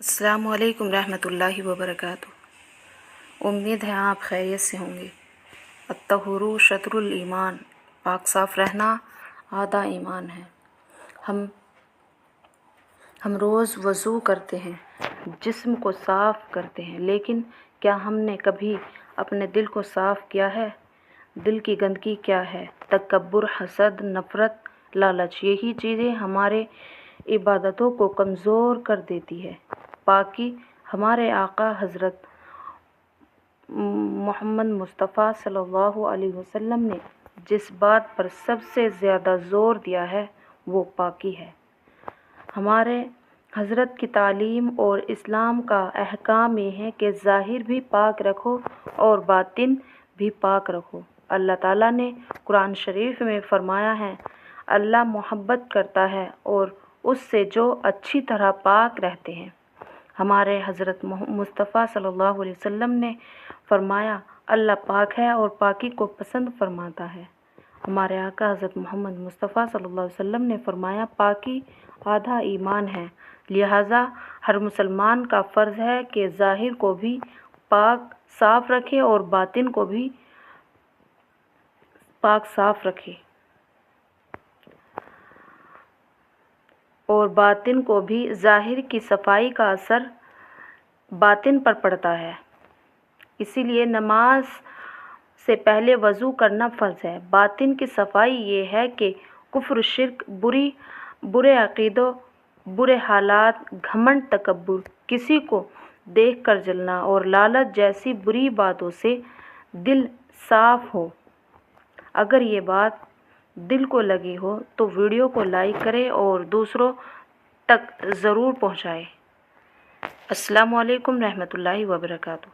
السلام علیکم رحمۃ اللہ وبرکاتہ۔ امید ہے آپ خیریت سے ہوں گے۔ الطہور شطر الایمان، پاک صاف رہنا آدھا ایمان ہے۔ ہم روز وضو کرتے ہیں، جسم کو صاف کرتے ہیں، لیکن کیا ہم نے کبھی اپنے دل کو صاف کیا ہے؟ دل کی گندگی کیا ہے؟ تکبر، حسد، نفرت، لالچ، یہی چیزیں ہمارے عبادتوں کو کمزور کر دیتی ہے۔ پاکی ہمارے آقا حضرت محمد مصطفیٰ صلی اللہ علیہ وسلم نے جس بات پر سب سے زیادہ زور دیا ہے وہ پاکی ہے۔ ہمارے حضرت کی تعلیم اور اسلام کا احکام یہ ہے کہ ظاہر بھی پاک رکھو اور باطن بھی پاک رکھو۔ اللہ تعالیٰ نے قرآن شریف میں فرمایا ہے، اللہ محبت کرتا ہے اور اس سے جو اچھی طرح پاک رہتے ہیں۔ ہمارے حضرت مصطفیٰ صلی اللہ علیہ وسلم نے فرمایا، اللہ پاک ہے اور پاکی کو پسند فرماتا ہے۔ ہمارے آقا حضرت محمد مصطفیٰ صلی اللہ علیہ وسلم نے فرمایا، پاکی آدھا ایمان ہے۔ لہٰذا ہر مسلمان کا فرض ہے کہ ظاہر کو بھی پاک صاف رکھے اور باطن کو بھی پاک صاف رکھے، اور باطن کو بھی۔ ظاہر کی صفائی کا اثر باطن پر پڑتا ہے، اسی لیے نماز سے پہلے وضو کرنا فرض ہے۔ باطن کی صفائی یہ ہے کہ کفر، شرک، برے عقیدوں، برے حالات، گھمنڈ، تکبر، کسی کو دیکھ کر جلنا اور لالچ جیسی بری باتوں سے دل صاف ہو۔ اگر یہ بات دل کو لگی ہو تو ویڈیو کو لائک کریں اور دوسروں تک ضرور پہنچائیں۔ السلام علیکم رحمۃ اللہ وبرکاتہ۔